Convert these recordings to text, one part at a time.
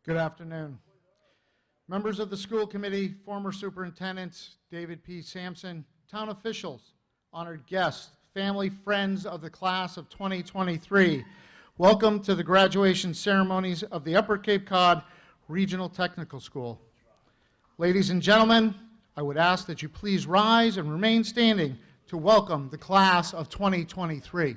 Good afternoon. Members of the school committee, former superintendents, David P. Sampson, town officials, honored guests, family, friends of the class of 2023. Welcome to the graduation ceremonies of the Upper Cape Cod Regional Technical School. Ladies and gentlemen, I would ask that you please rise and remain standing to welcome the class of 2023.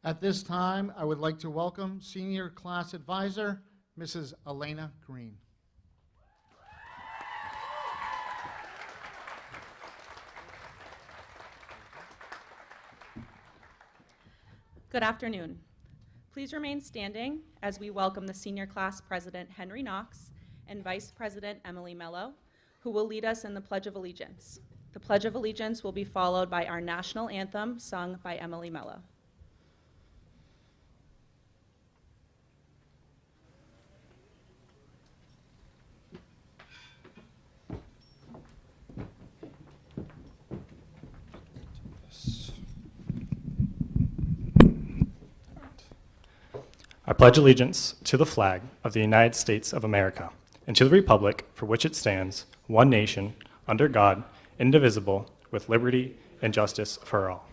At this time, I would like to welcome Senior Class Advisor, Mrs. Elena Green. Good afternoon. Please remain standing as we welcome the Senior Class President Henry Knox and Vice President Emily Mello, who will lead us in the Pledge of Allegiance. The Pledge of Allegiance will be followed by our national anthem sung by Emily Mello. I pledge allegiance to the flag of the United States of America and to the republic for which it stands, one nation, under God, indivisible, with liberty and justice for all.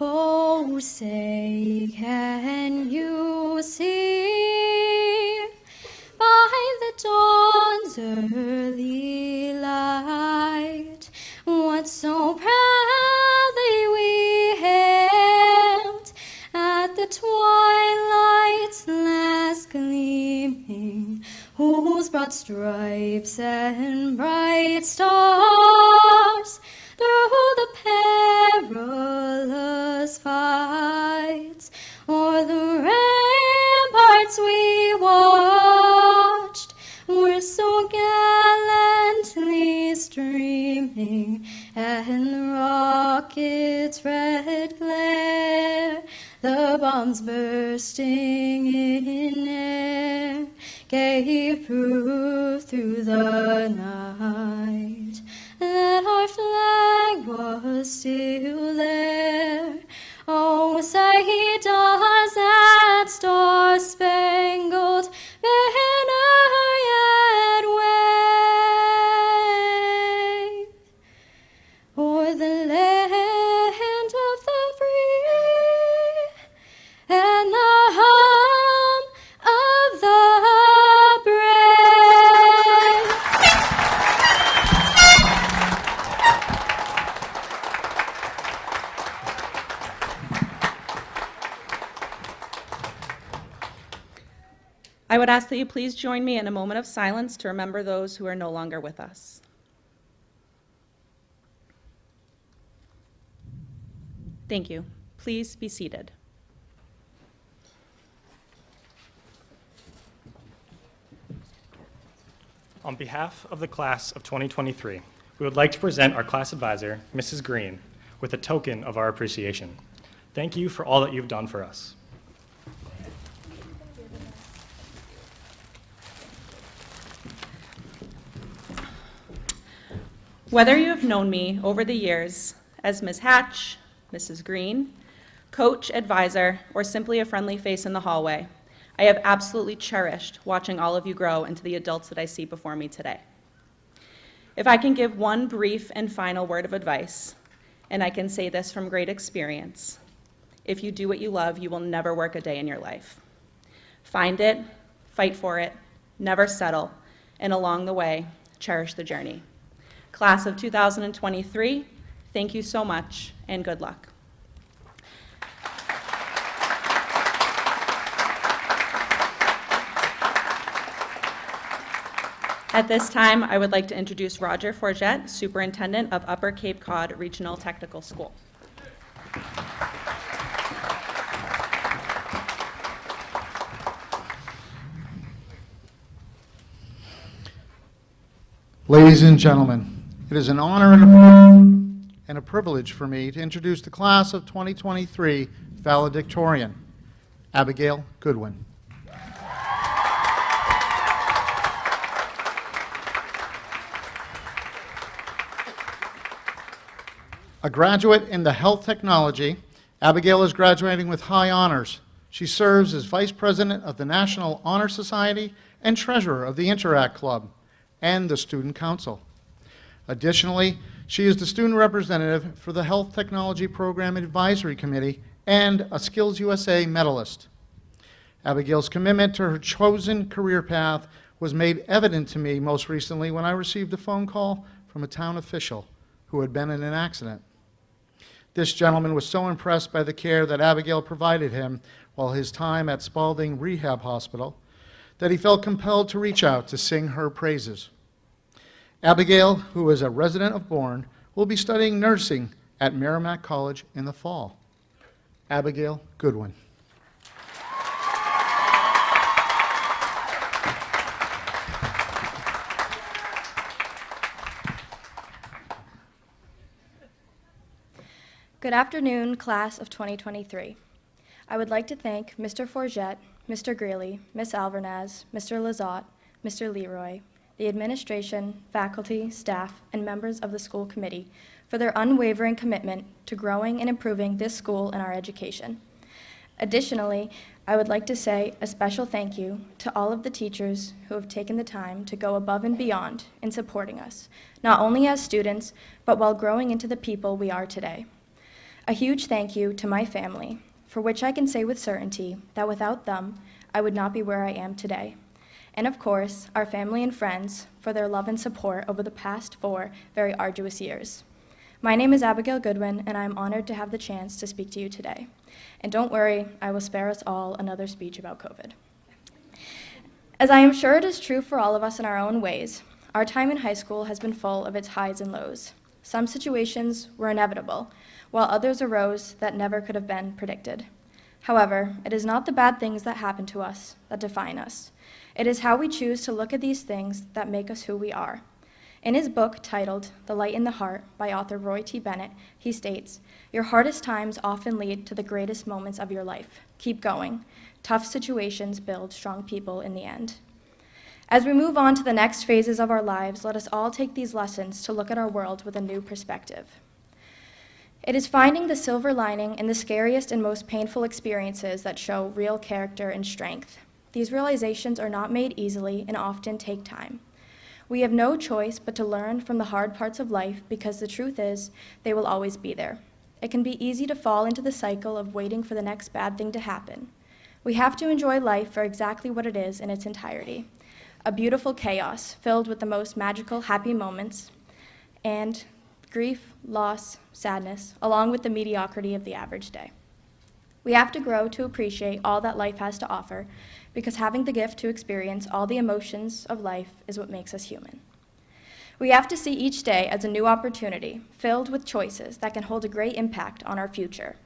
Oh, say, can you see by the dawn's early light what so proudly we hailed at the twilight's last gleaming, whose broad stripes and bright stars through the perilous fights o'er the ramparts we watched were so gallantly streaming, and the rocket's red glare, the bombs bursting in air, gave proof through the night that our flag was still there. Oh, say does that star-spangled banner yet wave o'er the land of the free and the home of the brave? I would ask that you please join me in a moment of silence to remember those who are no longer with us. Thank you. Please be seated. On behalf of the class of 2023, we would like to present our class advisor, Mrs. Green, with a token of our appreciation. Thank you for all that you've done for us. Whether you have known me over the years as Ms. Hatch, Mrs. Green, coach, advisor, or simply a friendly face in the hallway, I have absolutely cherished watching all of you grow into the adults that I see before me today. If I can give one brief and final word of advice, and I can say this from great experience, if you do what you love, you will never work a day in your life. Find it, fight for it, never settle, and along the way, cherish the journey. Class of 2023, thank you so much, and good luck. At this time, I would like to introduce Roger Forget, Superintendent of Upper Cape Cod Regional Technical School. Ladies and gentlemen, it is an honor and a privilege for me to introduce the class of 2023 valedictorian, Abigail Goodwin. A graduate in the health technology, Abigail is graduating with high honors. She serves as Vice President of the National Honor Society and Treasurer of the Interact Club and the Student Council. Additionally, she is the student representative for the Health Technology Program Advisory Committee and a Skills USA medalist. Abigail's commitment to her chosen career path was made evident to me most recently when I received a phone call from a town official who had been in an accident. This gentleman was so impressed by the care that Abigail provided him while his time at Spalding Rehab Hospital that he felt compelled to reach out to sing her praises. Abigail, who is a resident of Bourne, will be studying nursing at Merrimack College in the fall. Abigail Goodwin. Good afternoon, class of 2023. I would like to thank Mr. Forget, Mr. Greeley, Ms. Alvernaz, Mr. Lizotte, Mr. Leroy, the administration, faculty, staff, and members of the school committee for their unwavering commitment to growing and improving this school and our education. Additionally, I would like to say a special thank you to all of the teachers who have taken the time to go above and beyond in supporting us, not only as students, but while growing into the people we are today. A huge thank you to my family, for which I can say with certainty that without them, I would not be where I am today. And of course, our family and friends for their love and support over the past 4 very arduous years. My name is Abigail Goodwin, and I am honored to have the chance to speak to you today. And don't worry, I will spare us all another speech about COVID. As I am sure it is true for all of us in our own ways, our time in high school has been full of its highs and lows. Some situations were inevitable, while others arose that never could have been predicted. However, it is not the bad things that happen to us that define us. It is how we choose to look at these things that make us who we are. In his book titled The Light in the Heart by author Roy T. Bennett, he states, "Your hardest times often lead to the greatest moments of your life. Keep going. Tough situations build strong people in the end." As we move on to the next phases of our lives, let us all take these lessons to look at our world with a new perspective. It is finding the silver lining in the scariest and most painful experiences that show real character and strength. These realizations are not made easily and often take time. We have no choice but to learn from the hard parts of life because the truth is, they will always be there. It can be easy to fall into the cycle of waiting for the next bad thing to happen. We have to enjoy life for exactly what it is in its entirety. A beautiful chaos filled with the most magical, happy moments, and grief, loss, sadness, along with the mediocrity of the average day. We have to grow to appreciate all that life has to offer, because having the gift to experience all the emotions of life is what makes us human. We have to see each day as a new opportunity, filled with choices that can hold a great impact on our future.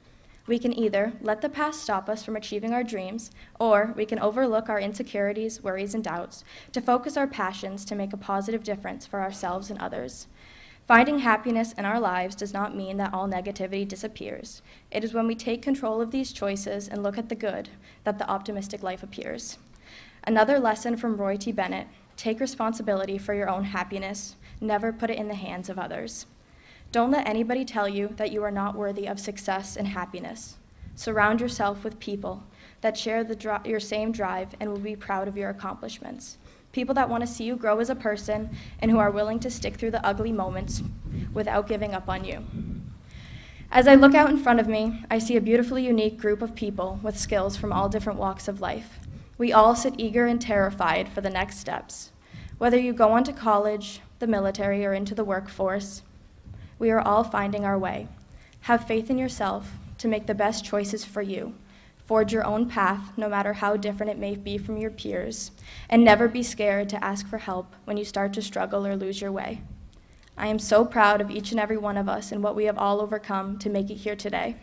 We can either let the past stop us from achieving our dreams, or we can overlook our insecurities, worries, and doubts to focus our passions to make a positive difference for ourselves and others. Finding happiness in our lives does not mean that all negativity disappears. It is when we take control of these choices and look at the good that the optimistic life appears. Another lesson from Roy T. Bennett: take responsibility for your own happiness. Never put it in the hands of others. Don't let anybody tell you that you are not worthy of success and happiness. Surround yourself with people that share your same drive and will be proud of your accomplishments. People that want to see you grow as a person and who are willing to stick through the ugly moments without giving up on you. As I look out in front of me, I see a beautifully unique group of people with skills from all different walks of life. We all sit eager and terrified for the next steps. Whether you go on to college, the military, or into the workforce, we are all finding our way. Have faith in yourself to make the best choices for you. Forge your own path, no matter how different it may be from your peers, and never be scared to ask for help when you start to struggle or lose your way. I am so proud of each and every one of us and what we have all overcome to make it here today,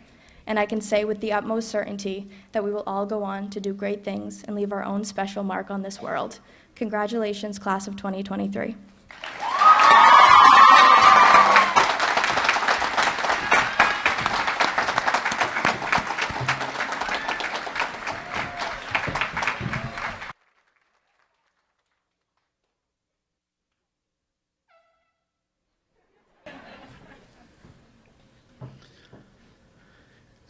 and I can say with the utmost certainty that we will all go on to do great things and leave our own special mark on this world. Congratulations, class of 2023.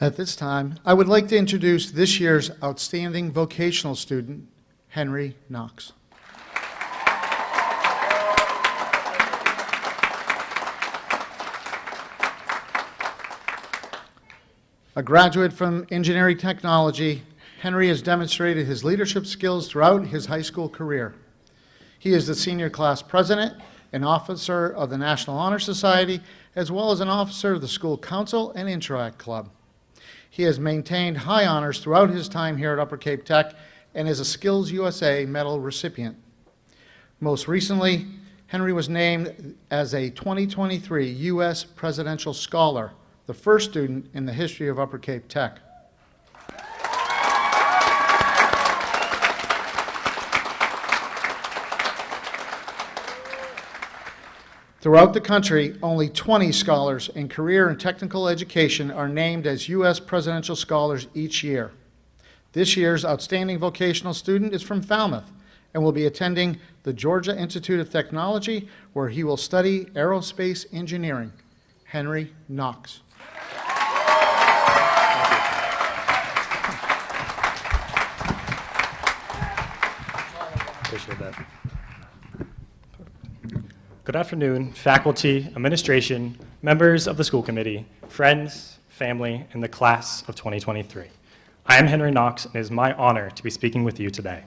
At this time, I would like to introduce this year's outstanding vocational student, Henry Knox. A graduate from engineering technology, Henry has demonstrated his leadership skills throughout his high school career. He is the senior class president, an officer of the National Honor Society, as well as an officer of the school council and Interact Club. He has maintained high honors throughout his time here at Upper Cape Tech and is a Skills USA Medal recipient. Most recently, Henry was named as a 2023 U.S. Presidential Scholar, the first student in the history of Upper Cape Tech. Throughout the country, only 20 scholars in career and technical education are named as U.S. Presidential Scholars each year. This year's outstanding vocational student is from Falmouth and will be attending the Georgia Institute of Technology, where he will study aerospace engineering. Henry Knox. Appreciate that. Good afternoon, faculty, administration, members of the school committee, friends, family, and the class of 2023. I am Henry Knox, and it is my honor to be speaking with you today.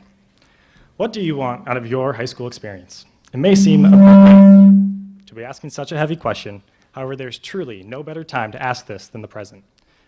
What do you want out of your high school experience? It may seem appropriate to be asking such a heavy question. However, there's truly no better time to ask this than the present.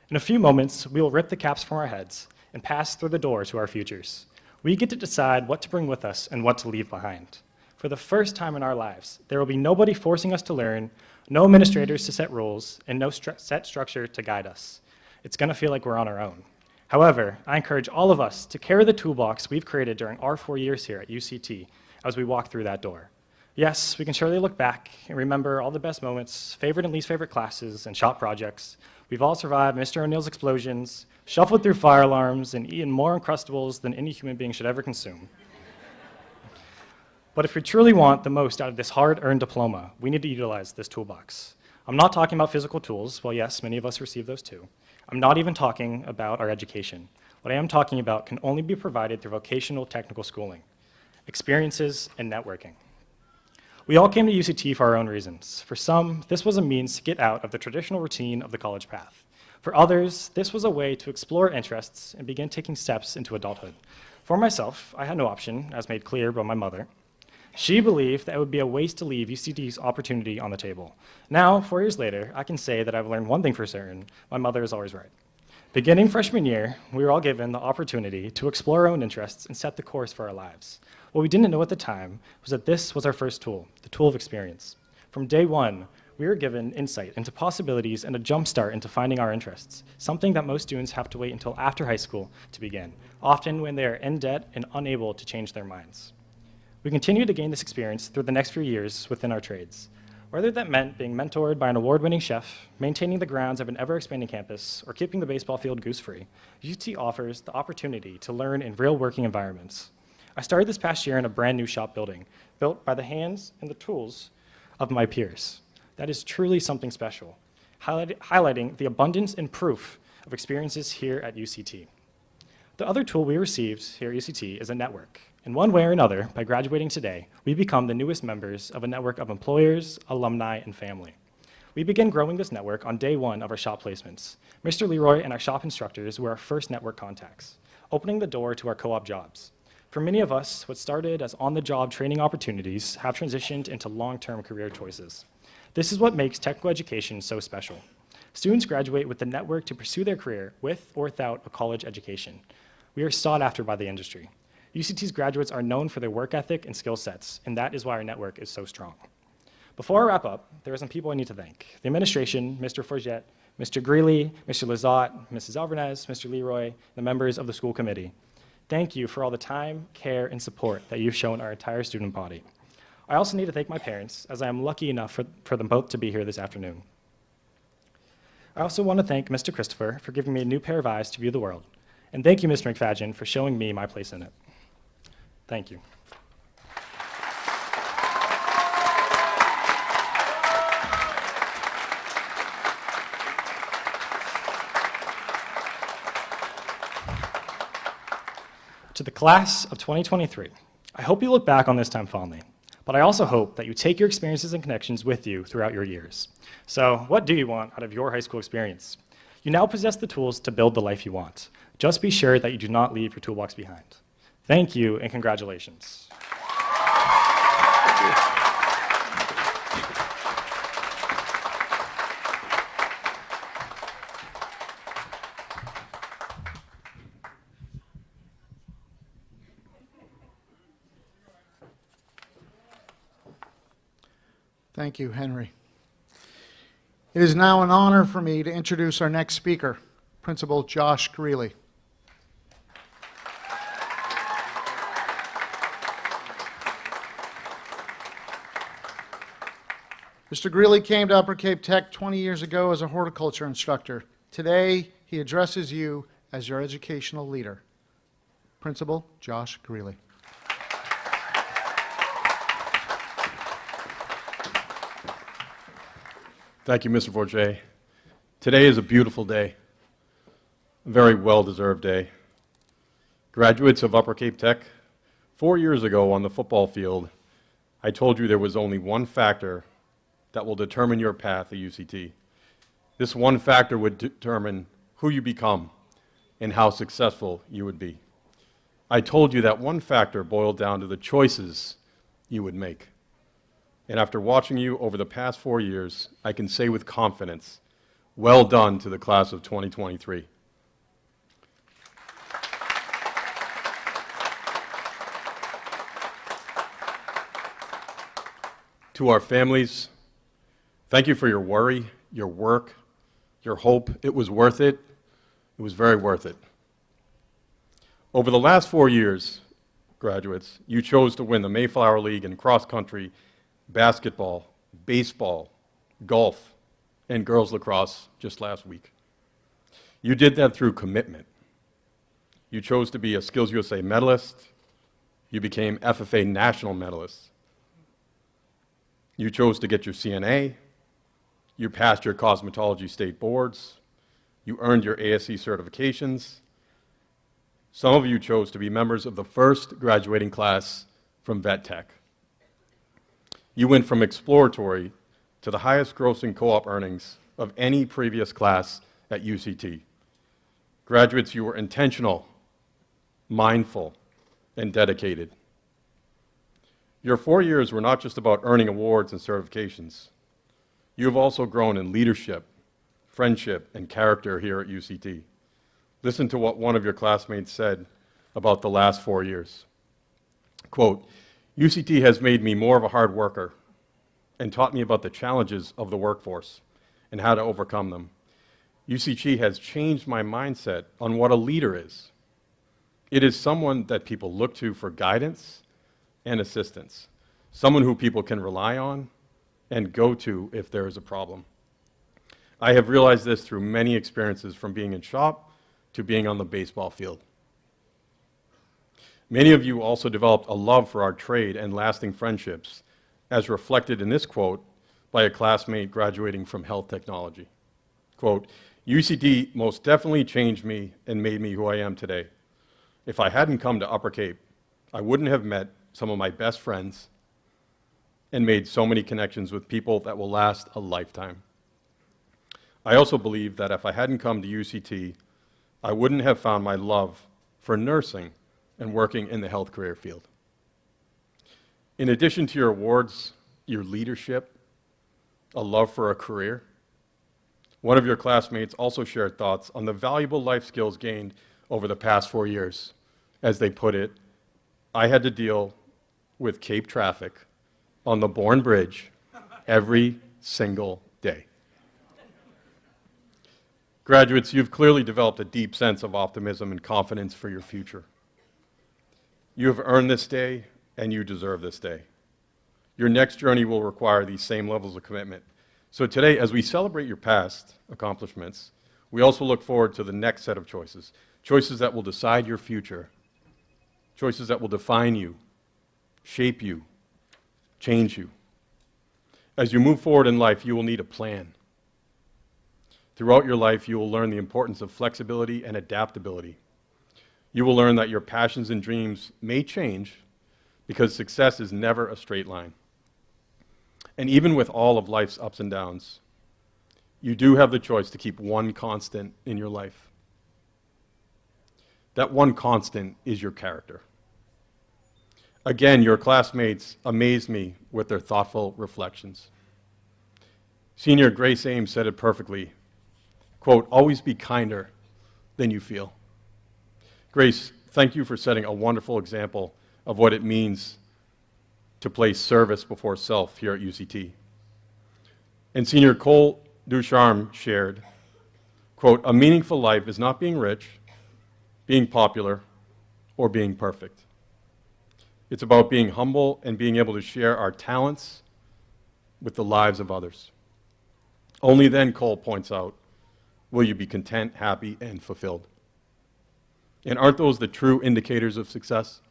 In a few moments, we will rip the caps from our heads and pass through the door to our futures. We get to decide what to bring with us and what to leave behind. For the first time in our lives, there will be nobody forcing us to learn, no administrators to set rules, and no set structure to guide us. It's going to feel like we're on our own. However, I encourage all of us to carry the toolbox we've created during our 4 years here at UCT as we walk through that door. Yes, we can surely look back and remember all the best moments, favorite and least favorite classes, and shop projects. We've all survived Mr. O'Neill's explosions, shuffled through fire alarms, and eaten more Uncrustables than any human being should ever consume. But if we truly want the most out of this hard-earned diploma, we need to utilize this toolbox. I'm not talking about physical tools. Well, yes, many of us receive those too. I'm not even talking about our education. What I am talking about can only be provided through vocational technical schooling, experiences, and networking. We all came to UCT for our own reasons. For some, this was a means to get out of the traditional routine of the college path. For others, this was a way to explore interests and begin taking steps into adulthood. For myself, I had no option, as made clear by my mother. She believed that it would be a waste to leave UCT's opportunity on the table. Now, 4 years later, I can say that I've learned one thing for certain: my mother is always right. Beginning freshman year, we were all given the opportunity to explore our own interests and set the course for our lives. What we didn't know at the time was that this was our first tool, the tool of experience. From day one, we were given insight into possibilities and a jumpstart into finding our interests, something that most students have to wait until after high school to begin, often when they are in debt and unable to change their minds. We continued to gain this experience through the next few years within our trades. Whether that meant being mentored by an award-winning chef, maintaining the grounds of an ever-expanding campus, or keeping the baseball field goose-free, UT offers the opportunity to learn in real working environments. I started this past year in a brand new shop building, built by the hands and the tools of my peers. That is truly something special, highlighting the abundance and proof of experiences here at UCT. The other tool we received here at UCT is a network. In one way or another, by graduating today, we become the newest members of a network of employers, alumni, and family. We began growing this network on day one of our shop placements. Mr. Leroy and our shop instructors were our first network contacts, opening the door to our co-op jobs. For many of us, what started as on-the-job training opportunities have transitioned into long-term career choices. This is what makes technical education so special. Students graduate with the network to pursue their career with or without a college education. We are sought after by the industry. UCT's graduates are known for their work ethic and skill sets, and that is why our network is so strong. Before I wrap up, there are some people I need to thank. The administration, Mr. Forget, Mr. Greeley, Mr. Lizotte, Mrs. Alvarez, Mr. Leroy, the members of the school committee. Thank you for all the time, care, and support that you've shown our entire student body. I also need to thank my parents, as I am lucky enough for them both to be here this afternoon. I also want to thank Mr. Christopher for giving me a new pair of eyes to view the world. And thank you, Mr. McFadgen, for showing me my place in it. Thank you. To the class of 2023, I hope you look back on this time fondly, but I also hope that you take your experiences and connections with you throughout your years. So, what do you want out of your high school experience? You now possess the tools to build the life you want. Just be sure that you do not leave your toolbox behind. Thank you and congratulations. Thank you, Henry. It is now an honor for me to introduce our next speaker, Principal Josh Greeley. Mr. Greeley came to Upper Cape Tech 20 years ago as a horticulture instructor. Today, he addresses you as your educational leader. Principal Josh Greeley. Thank you, Mr. Forget. Today is a beautiful day, a very well-deserved day. Graduates of Upper Cape Tech, 4 years ago on the football field, I told you there was only one factor that will determine your path at UCT. This one factor would determine who you become and how successful you would be. I told you that one factor boiled down to the choices you would make. And after watching you over the past 4 years, I can say with confidence, well done to the class of 2023. To our families, thank you for your worry, your work, your hope. It was worth it. It was very worth it. Over the last 4 years, graduates, you chose to win the Mayflower League in cross-country, basketball, baseball, golf, and girls lacrosse just last week. You did that through commitment. You chose to be a Skills USA medalist. You became FFA national medalist. You chose to get your CNA. You passed your cosmetology state boards. You earned your ASC certifications. Some of you chose to be members of the first graduating class from Vet Tech. You went from exploratory to the highest grossing co-op earnings of any previous class at UCT. Graduates, you were intentional, mindful, and dedicated. Your 4 years were not just about earning awards and certifications. You have also grown in leadership, friendship, and character here at UCT. Listen to what one of your classmates said about the last 4 years. Quote, UCT has made me more of a hard worker and taught me about the challenges of the workforce and how to overcome them. UCT has changed my mindset on what a leader is. It is someone that people look to for guidance and assistance, someone who people can rely on and go to if there is a problem. I have realized this through many experiences, from being in shop to being on the baseball field. Many of you also developed a love for our trade and lasting friendships, as reflected in this quote by a classmate graduating from health technology. Quote, UCT most definitely changed me and made me who I am today. If I hadn't come to Upper Cape, I wouldn't have met some of my best friends and made so many connections with people that will last a lifetime. I also believe that if I hadn't come to UCT, I wouldn't have found my love for nursing and working in the health career field. In addition to your awards, your leadership, a love for a career, one of your classmates also shared thoughts on the valuable life skills gained over the past 4 years. As they put it, I had to deal with Cape traffic on the Bourne Bridge every single day. Graduates, you've clearly developed a deep sense of optimism and confidence for your future. You have earned this day, and you deserve this day. Your next journey will require these same levels of commitment. So today, as we celebrate your past accomplishments, we also look forward to the next set of choices, choices that will decide your future, choices that will define you, shape you, change you. As you move forward in life, you will need a plan. Throughout your life, you will learn the importance of flexibility and adaptability. You will learn that your passions and dreams may change because success is never a straight line. And even with all of life's ups and downs, you do have the choice to keep one constant in your life. That one constant is your character. Again, your classmates amazed me with their thoughtful reflections. Senior Grace Ames said it perfectly, quote, always be kinder than you feel. Grace, thank you for setting a wonderful example of what it means to place service before self here at UCT. And Senior Cole Ducharme shared, quote, "A meaningful life is not being rich, being popular, or being perfect. It's about being humble and being able to share our talents with the lives of others. Only then," Cole points out, "will you be content, happy, and fulfilled." And aren't those the true indicators of success?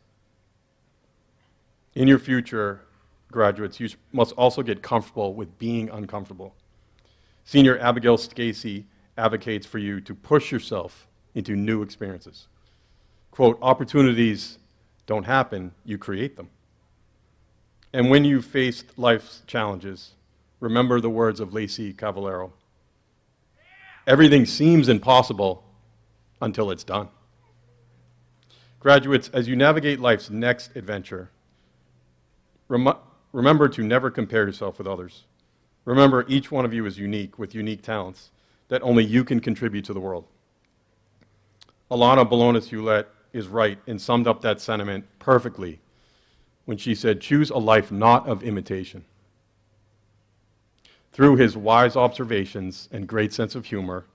In your future, graduates, you must also get comfortable with being uncomfortable. Senior Abigail Stacey advocates for you to push yourself into new experiences. Quote, "Opportunities don't happen, you create them." And when you've faced life's challenges, remember the words of Lacey Cavallero. Everything seems impossible until it's done. Graduates, as you navigate life's next adventure, remember to never compare yourself with others. Remember, each one of you is unique with unique talents that only you can contribute to the world. Alana Balonis-Hewlett is right and summed up that sentiment perfectly when she said, "Choose a life not of imitation." Through his wise observations and great sense of humor,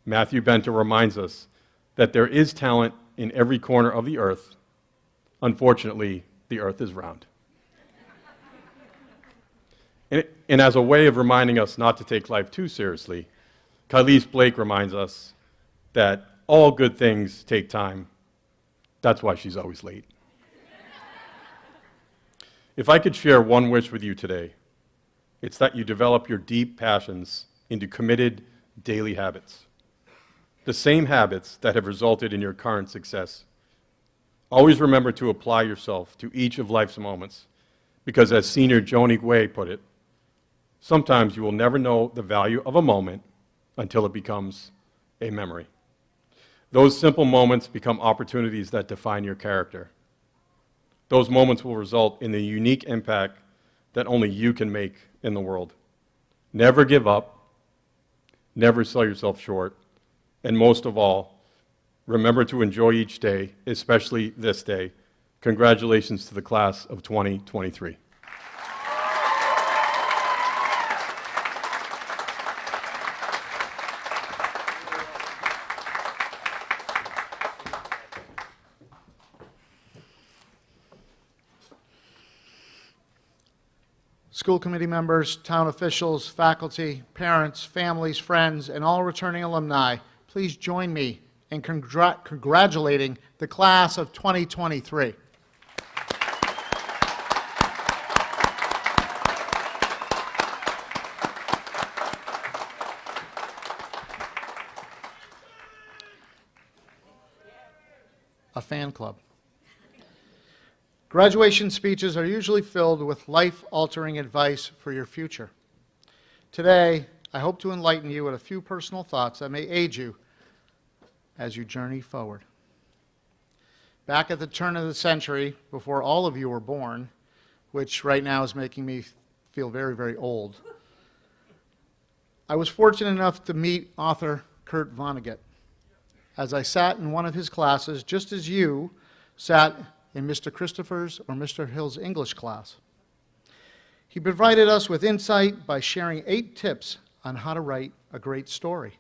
Matthew Benter reminds us that there is talent in every corner of the earth. Unfortunately, the earth is round. And as a way of reminding us not to take life too seriously, Kylise Blake reminds us that all good things take time. That's why she's always late. If I could share one wish with you today, it's that you develop your deep passions into committed daily habits. The same habits that have resulted in your current success. Always remember to apply yourself to each of life's moments, because as Senior Joni Gway put it, sometimes you will never know the value of a moment until it becomes a memory. Those simple moments become opportunities that define your character. Those moments will result in the unique impact that only you can make in the world. Never give up, never sell yourself short, and most of all, remember to enjoy each day, especially this day. Congratulations to the class of 2023. School committee members, town officials, faculty, parents, families, friends, and all returning alumni, please join me in congratulating the class of 2023. A fan club. Graduation speeches are usually filled with life-altering advice for your future. Today, I hope to enlighten you with a few personal thoughts that may aid you as you journey forward. Back at the turn of the century, before all of you were born, which right now is making me feel very, very old, I was fortunate enough to meet author Kurt Vonnegut as I sat in one of his classes, just as you sat in Mr. Christopher's or Mr. Hill's English class. He provided us with insight by sharing 8 tips on how to write a great story.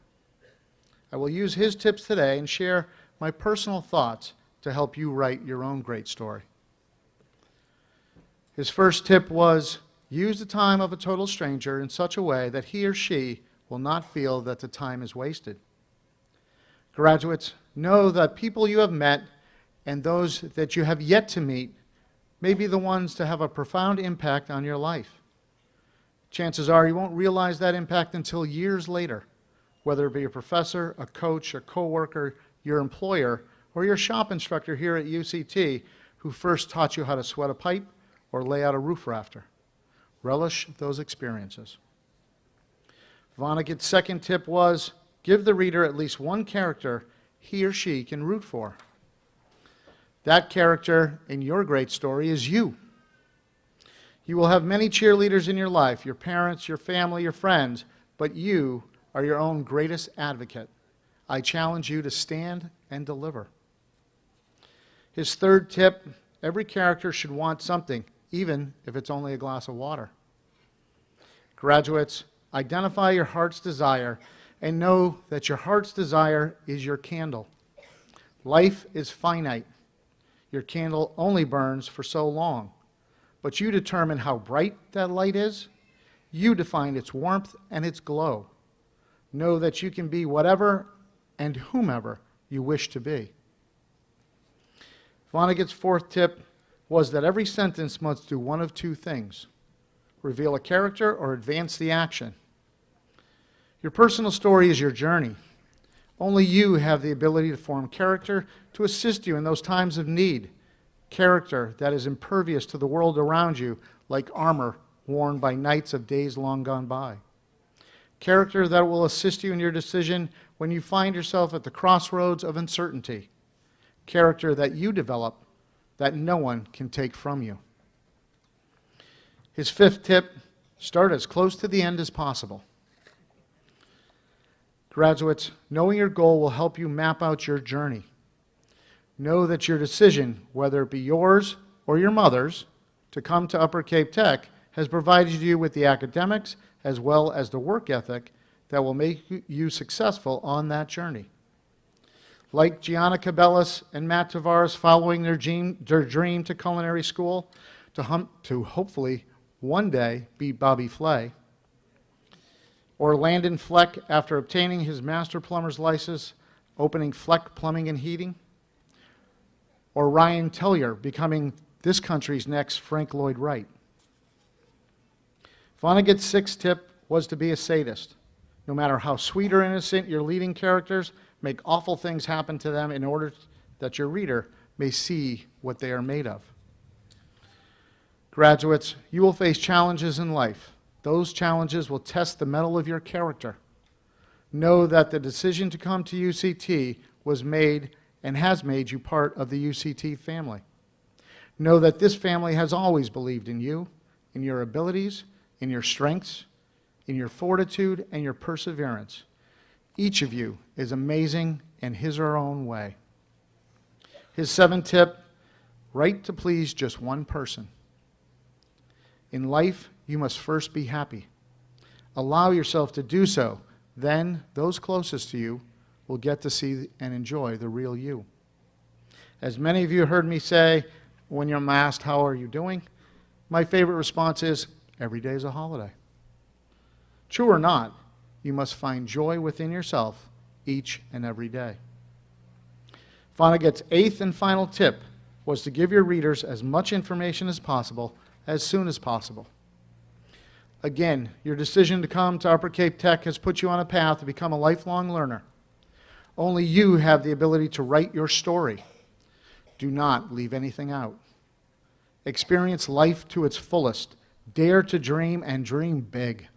I will use his tips today and share my personal thoughts to help you write your own great story. His first tip was, use the time of a total stranger in such a way that he or she will not feel that the time is wasted. Graduates, know that people you have met and those that you have yet to meet may be the ones to have a profound impact on your life. Chances are you won't realize that impact until years later, whether it be a professor, a coach, a coworker, your employer, or your shop instructor here at UCT who first taught you how to sweat a pipe or lay out a roof rafter. Relish those experiences. Vonnegut's second tip was, give the reader at least one character he or she can root for. That character in your great story is you. You will have many cheerleaders in your life, your parents, your family, your friends, but you are your own greatest advocate. I challenge you to stand and deliver. His third tip, every character should want something, even if it's only a glass of water. Graduates, identify your heart's desire and know that your heart's desire is your candle. Life is finite. Your candle only burns for so long, but you determine how bright that light is. You define its warmth and its glow. Know that you can be whatever and whomever you wish to be. Vonnegut's fourth tip was that every sentence must do one of two things: reveal a character or advance the action. Your personal story is your journey. Only you have the ability to form character to assist you in those times of need. Character that is impervious to the world around you, like armor worn by knights of days long gone by. Character that will assist you in your decision when you find yourself at the crossroads of uncertainty. Character that you develop that no one can take from you. His fifth tip: start as close to the end as possible. Graduates, knowing your goal will help you map out your journey. Know that your decision, whether it be yours or your mother's, to come to Upper Cape Tech has provided you with the academics as well as the work ethic that will make you successful on that journey. Like Gianna Cabellas and Matt Tavares following their dream to culinary school to hopefully one day beat Bobby Flay, or Landon Fleck after obtaining his master plumber's license, opening Fleck Plumbing and Heating, or Ryan Tellier becoming this country's next Frank Lloyd Wright. Vonnegut's sixth tip was to be a sadist. No matter how sweet or innocent your leading characters, make awful things happen to them in order that your reader may see what they are made of. Graduates, you will face challenges in life. Those challenges will test the mettle of your character. Know that the decision to come to UCT was made and has made you part of the UCT family. Know that this family has always believed in you, in your abilities, in your strengths, in your fortitude, and your perseverance. Each of you is amazing in his or her own way. His seventh tip: write to please just one person. In life, you must first be happy. Allow yourself to do so. Then those closest to you will get to see and enjoy the real you. As many of you heard me say when you're asked, how are you doing? My favorite response is, every day is a holiday. True or not, you must find joy within yourself each and every day. Vonnegut's eighth and final tip was to give your readers as much information as possible, as soon as possible. Again, your decision to come to Upper Cape Tech has put you on a path to become a lifelong learner. Only you have the ability to write your story. Do not leave anything out. Experience life to its fullest. Dare to dream and dream big.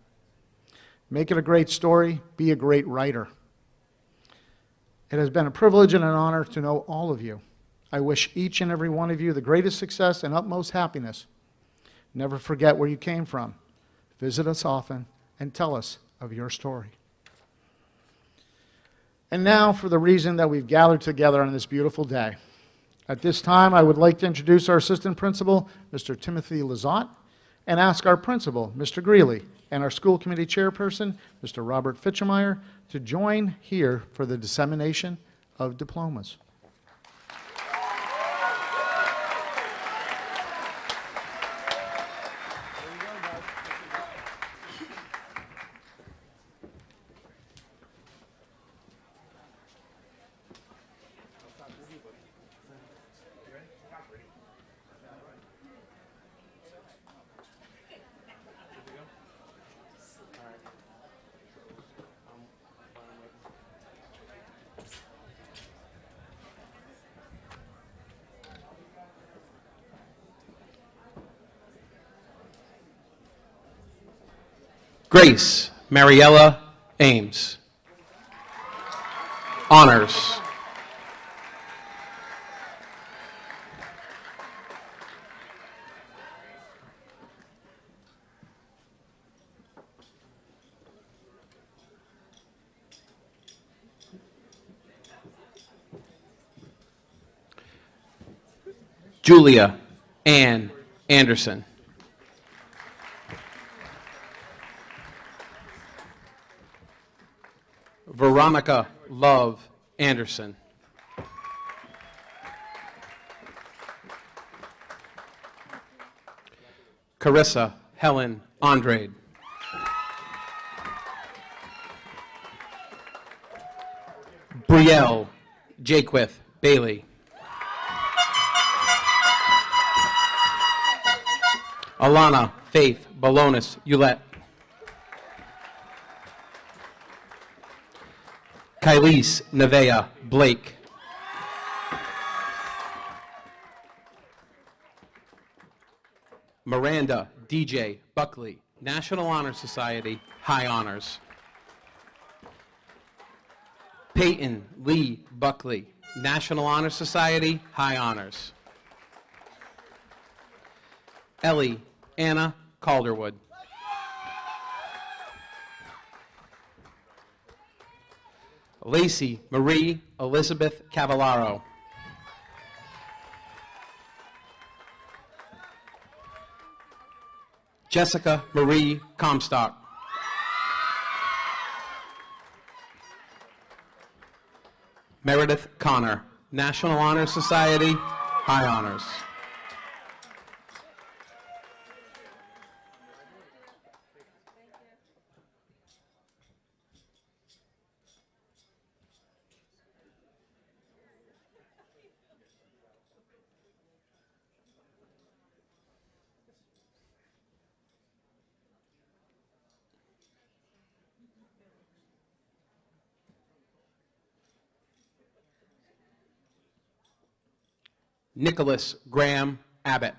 Make it a great story. Be a great writer. It has been a privilege and an honor to know all of you. I wish each and every one of you the greatest success and utmost happiness. Never forget where you came from. Visit us often and tell us of your story. And now for the reason that we've gathered together on this beautiful day. At this time, I would like to introduce our assistant principal, Mr. Timothy Lizotte, and ask our principal, Mr. Greeley, and our school committee chairperson, Mr. Robert Fitchemeyer, to join here for the dissemination of diplomas. Grace Mariella Ames. Honors. Julia Ann Anderson. Veronica Love Anderson. Carissa Helen Andrade. Brielle Jaquith Bailey. Alana Faith Balonis Ulett. Kylise Nevea Blake. Miranda DJ Buckley, National Honor Society, High Honors. Peyton Lee Buckley, National Honor Society, High Honors. Ellie Anna Calderwood. Lacey Marie Elizabeth Cavallaro. Jessica Marie Comstock. Meredith Connor, National Honor Society, High Honors. Nicholas Graham Abbott.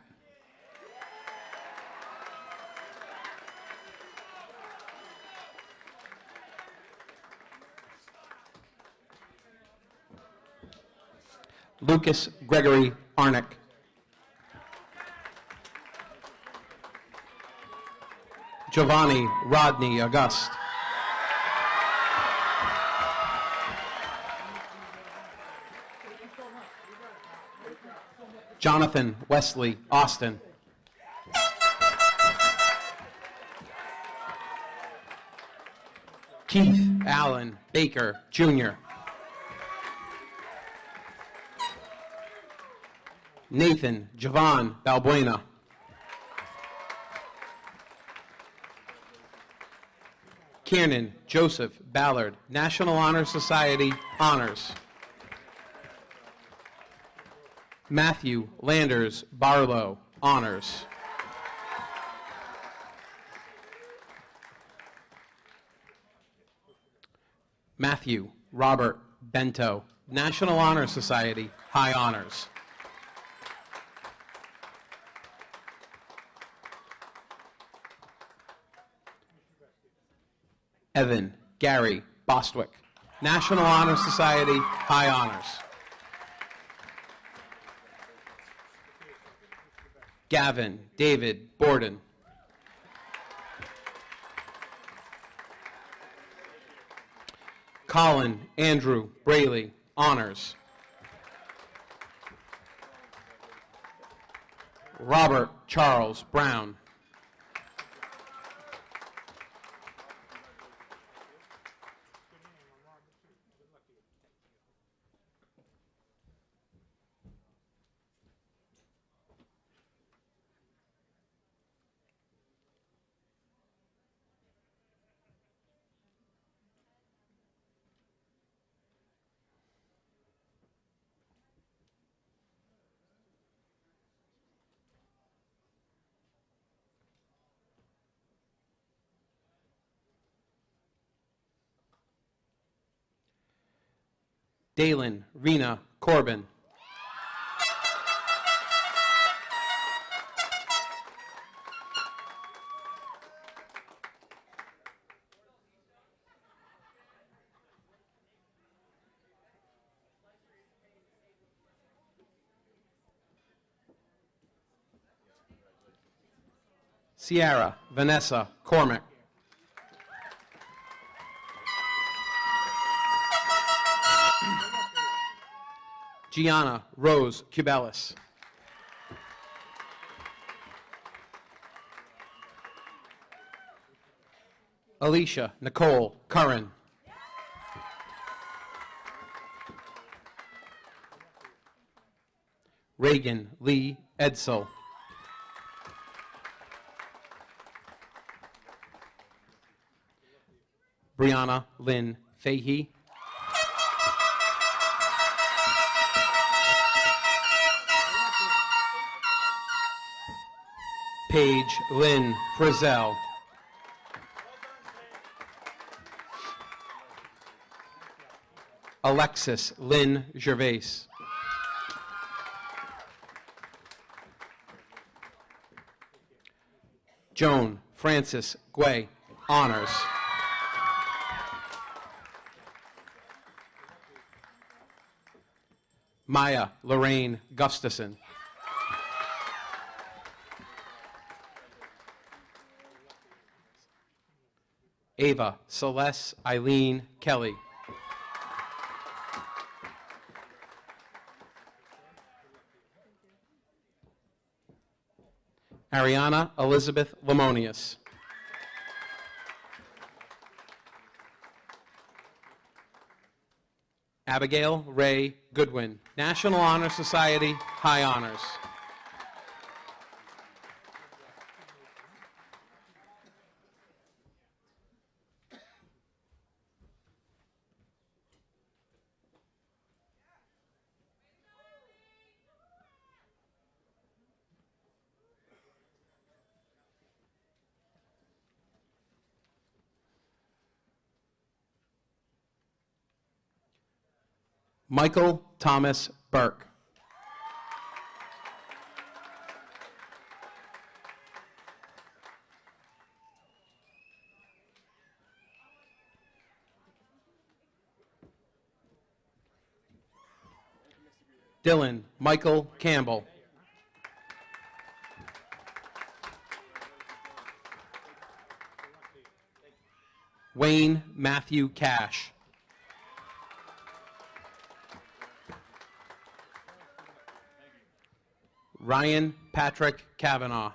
Lucas Gregory Arnick. Giovanni Rodney August. Jonathan Wesley Austin. Keith Allen Baker, Jr. Nathan Javon Balbuena. Kiernan Joseph Ballard, National Honor Society, Honors. Matthew Landers Barlow, Honors. Matthew Robert Bento, National Honor Society, High Honors. Evan Gary Bostwick, National Honor Society, High Honors. Gavin David Borden. Colin Andrew Braley, Honors. Robert Charles Brown. Dalen Rena Corbin. Sierra Vanessa Cormack. Gianna Rose Cubelis. Alicia Nicole Curran. Reagan Lee Edsel. Brianna Lynn Fahey. Paige Lynn Frizzell. Alexis Lynn Gervais. Joan Frances Guay, honors. Maya Lorraine Gustafson. Ava Celeste Eileen Kelly. Ariana Elizabeth Lamonius. Abigail Ray Goodwin, National Honor Society, High Honors. Michael Thomas Burke. Dylan Michael Campbell. Wayne Matthew Cash. Ryan Patrick Kavanaugh.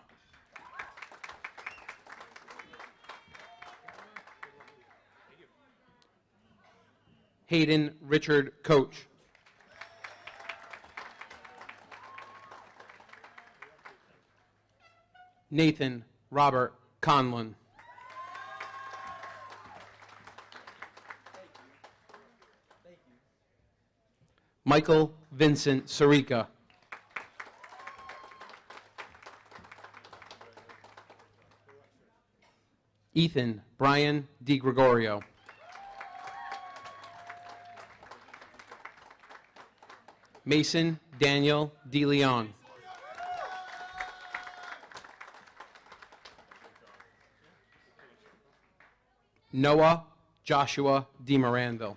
Hayden Richard Coach. Nathan Robert Conlon. Michael Vincent Sarica. Ethan Brian DiGregorio. Mason Daniel DeLeon. Noah Joshua DiMorando.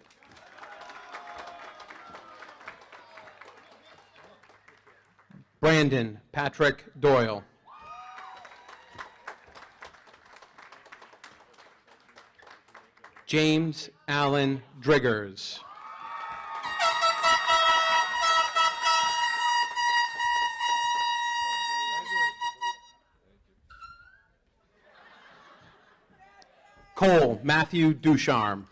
Brandon Patrick Doyle. James Allen Driggers. Cole Matthew Ducharme.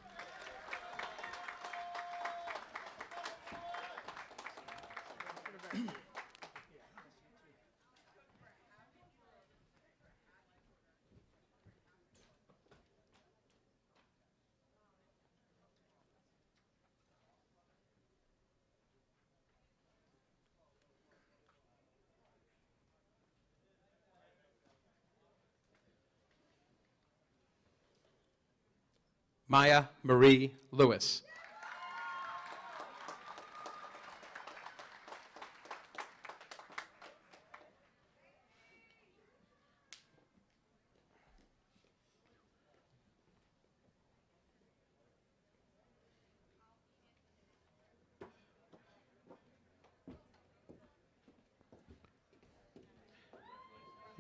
Maya Marie Lewis.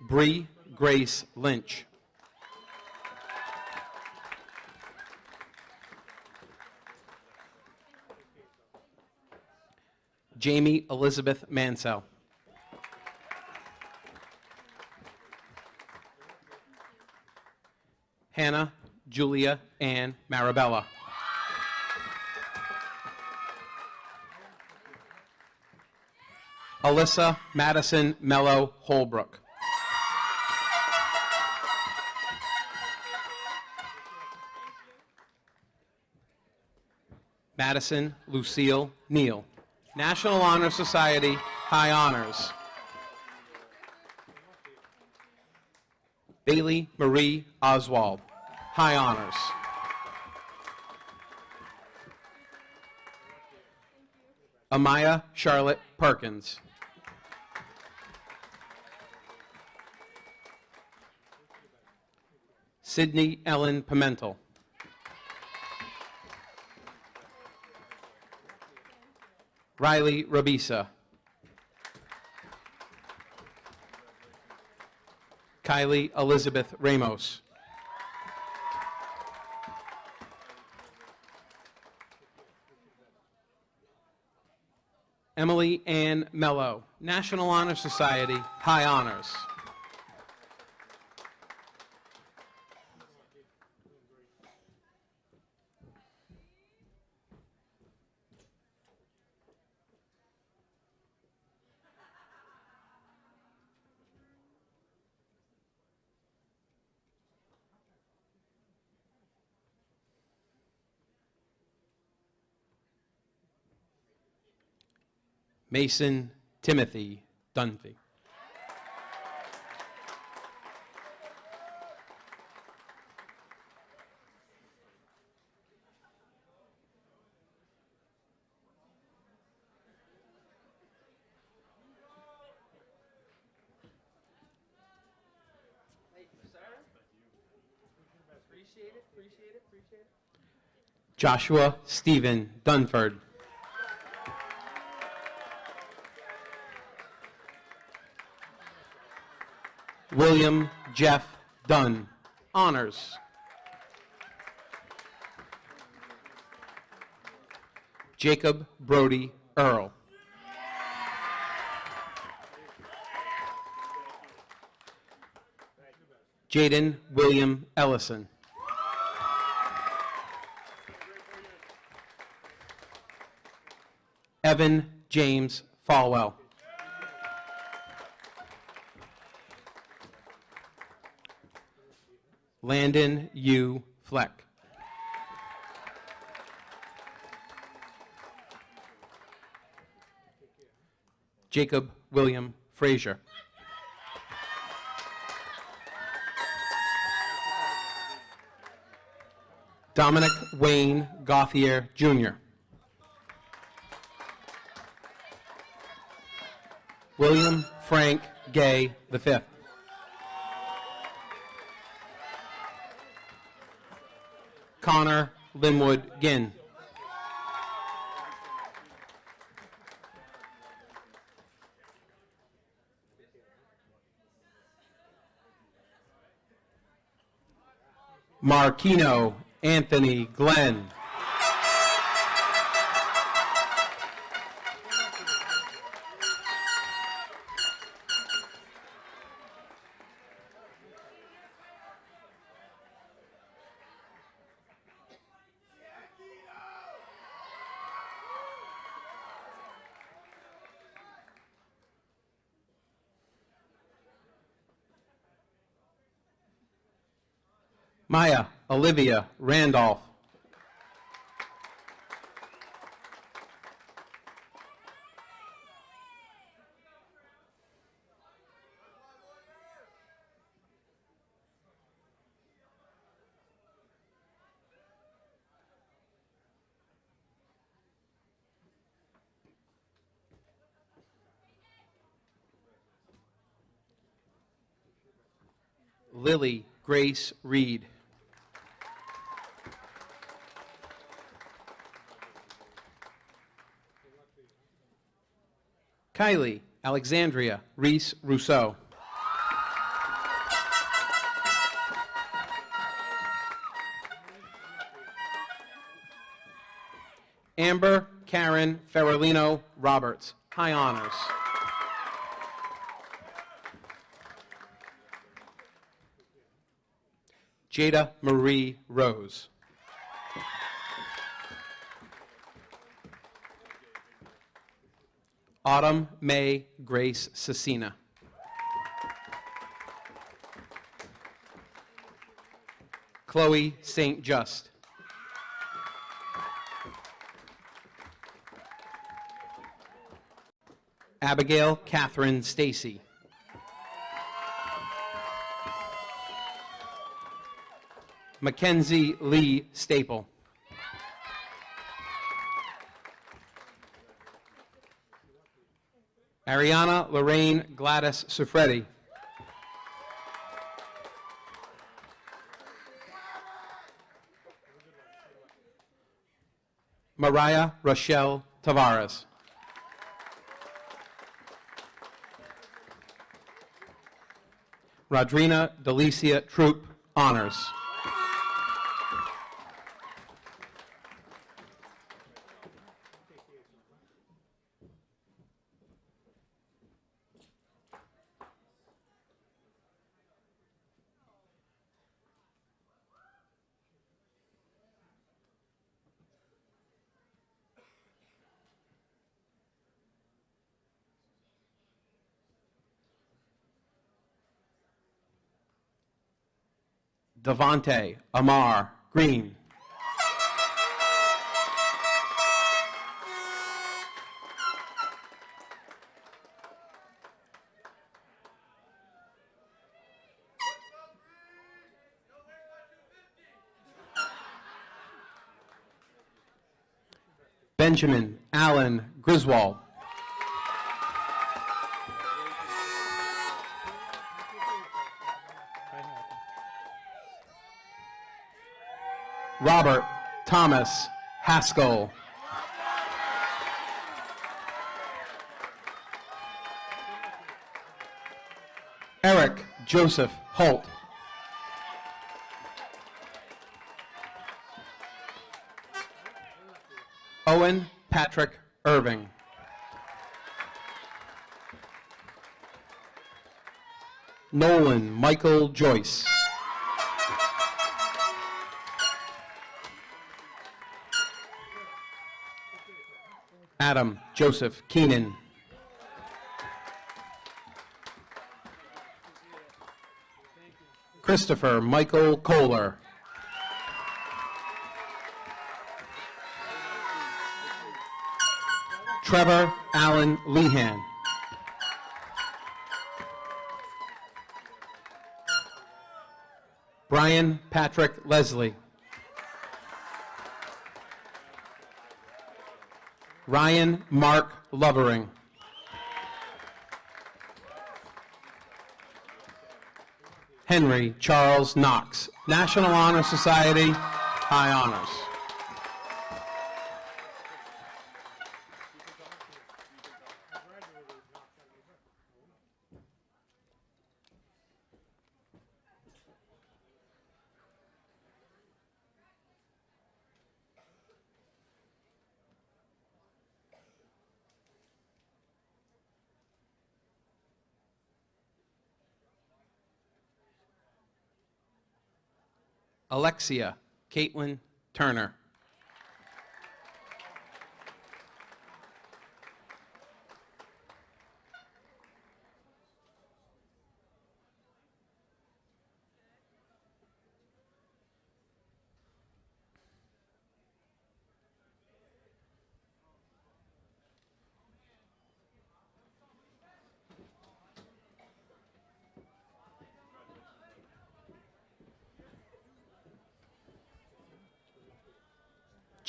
Bree Grace Lynch. Jamie Elizabeth Mansell. Hannah Julia Ann Marabella. Alyssa Madison Mello Holbrook. Madison Lucille Neal. National Honor Society, High Honors. Bailey Marie Oswald, High Honors. Amaya Charlotte Perkins. Sydney Ellen Pimentel. Riley Rabisa. Kylie Elizabeth Ramos. Emily Ann Mello, National Honor Society, High Honors. Mason Timothy Dunphy. Joshua Stephen Dunford. William Jeff Dunn, Honors. Jacob Brody Earl. Jaden William Ellison. Evan James Falwell. Landon U. Fleck. Jacob William Frazier. Dominic Wayne Gauthier, Jr. William Frank Gay V. Connor Linwood Ginn. Marquino Anthony Glenn. Maya Olivia Randolph. Lily Grace Reed. Kylie Alexandria Reese Rousseau. Amber Karen Ferrolino Roberts, High Honors. Jada Marie Rose. Autumn May Grace Cecina. Chloe St. Just. Abigail Catherine Stacy. Mackenzie Lee Staple. Ariana Lorraine Gladys Sufredi. Mariah Rochelle Tavares. Rodrina Delicia Troop, honors. Devonte Amar Green. Benjamin Allen Griswold. Robert Thomas Haskell. Eric Joseph Holt. Owen Patrick Irving. Nolan Michael Joyce. Adam Joseph Keenan. Christopher Michael Kohler. Trevor Allen Lehan. Brian Patrick Leslie. Ryan Mark Lovering. Henry Charles Knox, National Honor Society, High Honors. Alexia Caitlin Turner.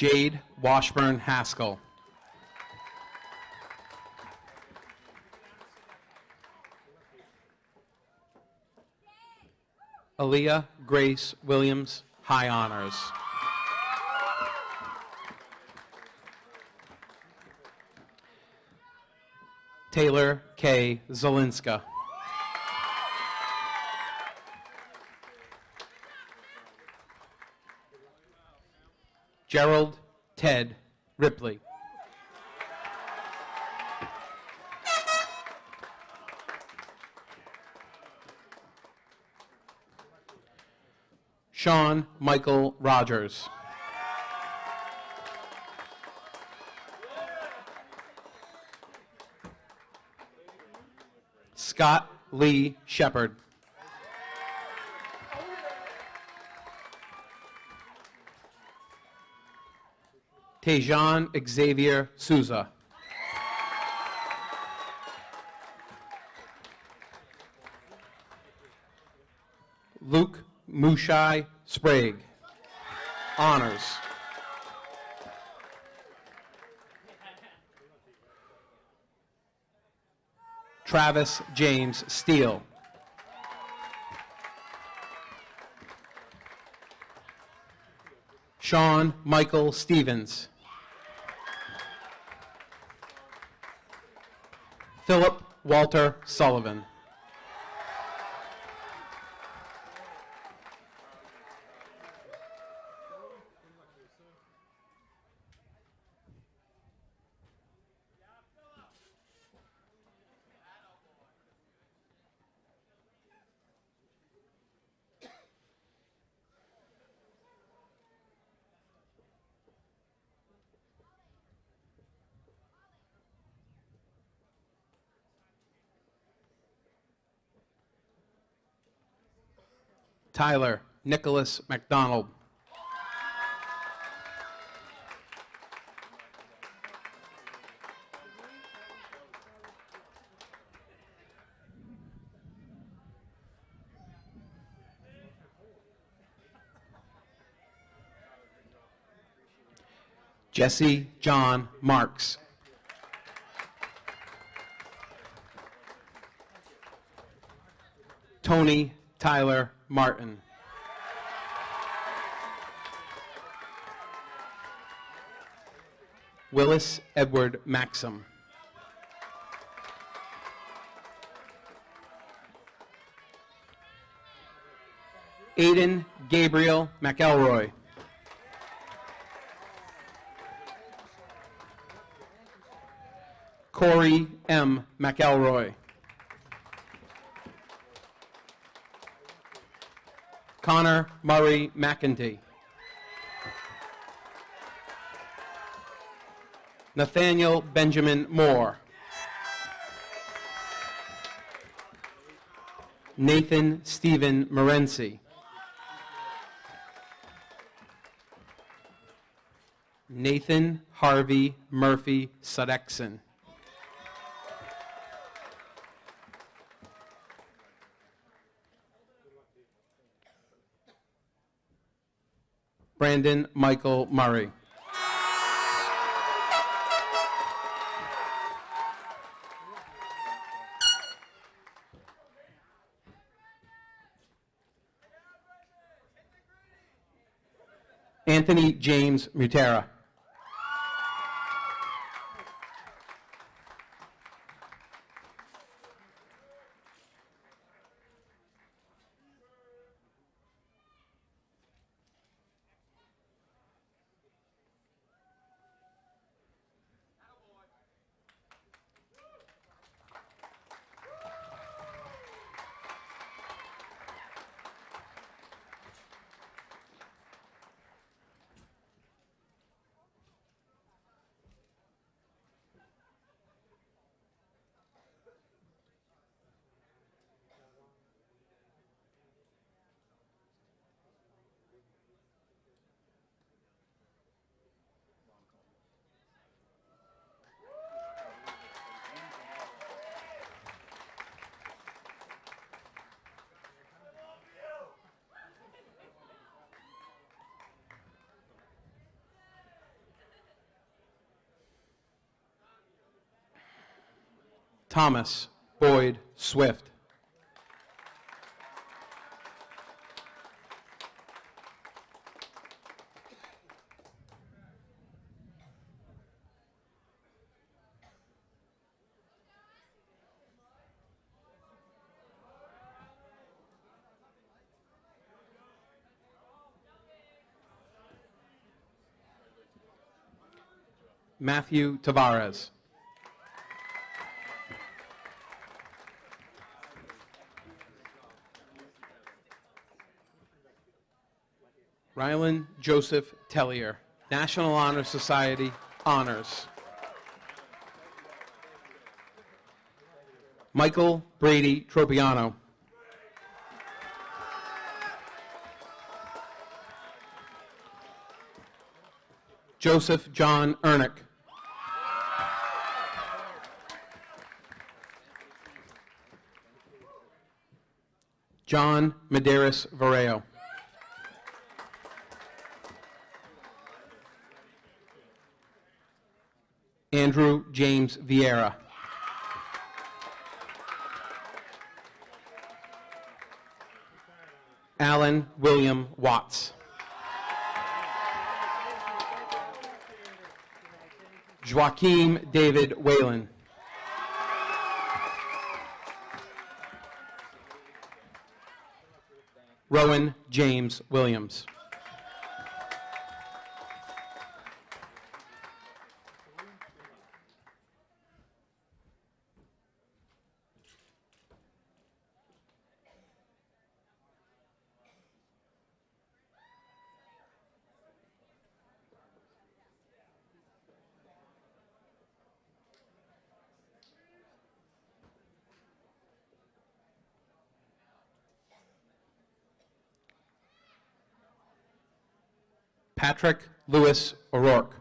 Jade Washburn Haskell. Aaliyah Grace Williams, High Honors. Taylor K. Zelinska. Gerald Ted Ripley. Sean Michael Rogers. Scott Lee Shepard. Tejan Xavier Souza. Luke Mushai Sprague. Honors. Travis James Steele. Sean Michael Stevens. Philip Walter Sullivan. Tyler Nicholas McDonald. Jesse John Marks. Tony Tyler Martin. Willis Edward Maxim. Aiden Gabriel McElroy. Corey M. McElroy. Connor Murray McEntee. Nathaniel Benjamin Moore. Nathan Stephen Morency. Nathan Harvey Murphy Sudexon. Brandon Michael Murray. Anthony James Mutera. Thomas Boyd Swift. Matthew Tavares. Rylan Joseph Tellier, National Honor Society Honors. Michael Brady Tropiano. Joseph John Ernick. John Medeiros Vareo. Andrew James Vieira. Alan William Watts. Joaquim David Whalen. Rowan James Williams. Patrick Lewis O'Rourke.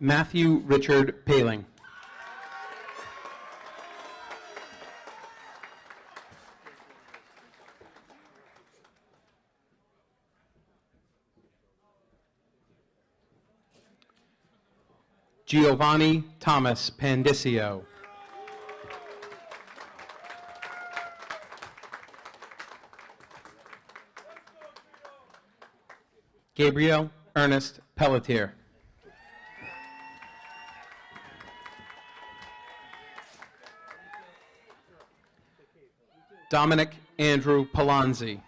Matthew Richard Paling. Giovanni Thomas Pandicio. Gabriel Ernest Pelletier. Dominic Andrew Palazzi.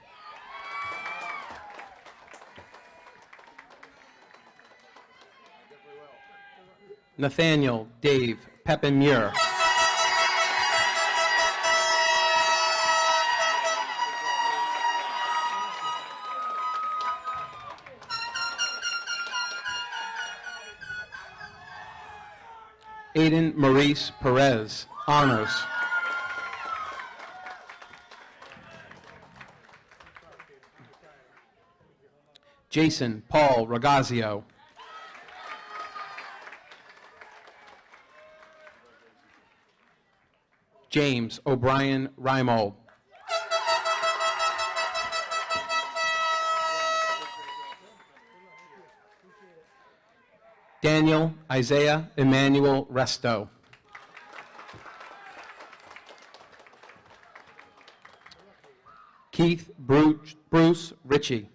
Nathaniel Dave Pepinmuir. Aiden Maurice Perez, honors. Jason Paul Ragazio. James O'Brien Reimold. Daniel Isaiah Emmanuel Resto. Keith Bruce Ritchie.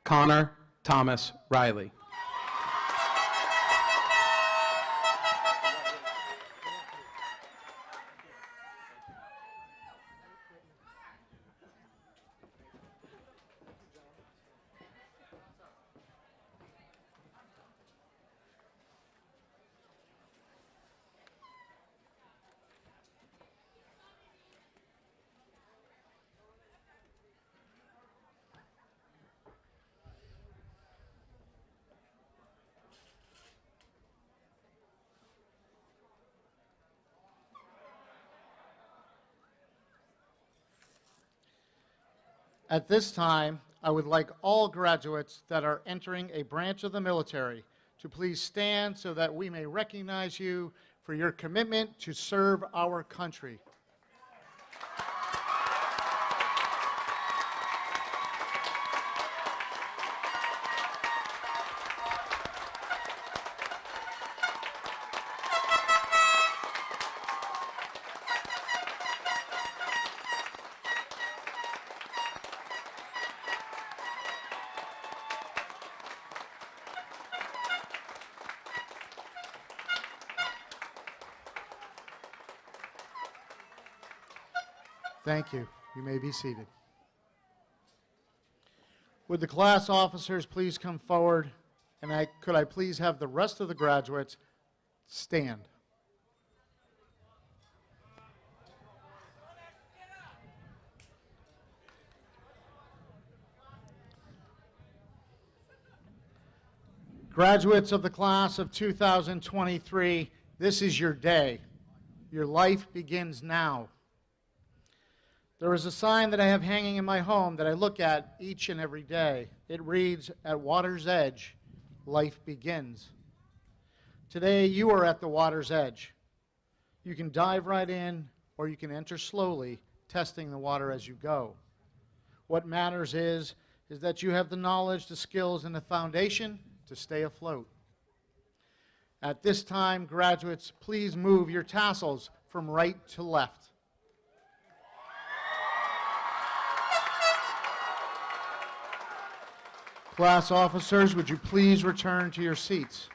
Connor Thomas Riley. At this time, I would like all graduates that are entering a branch of the military to please stand so that we may recognize you for your commitment to serve our country. Thank you. You may be seated. Would the class officers please come forward, and could I please have the rest of the graduates stand? Graduates of the class of 2023, this is your day. Your life begins now. There is a sign that I have hanging in my home that I look at each and every day. It reads, "At water's edge, life begins." Today, you are at the water's edge. You can dive right in, or you can enter slowly, testing the water as you go. What matters is that you have the knowledge, the skills, and the foundation to stay afloat. At this time, graduates, please move your tassels from right to left. Class officers, would you please return to your seats?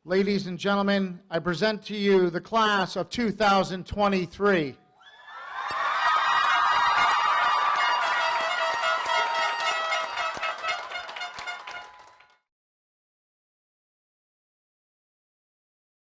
Ladies and gentlemen, I present to you the class of 2023.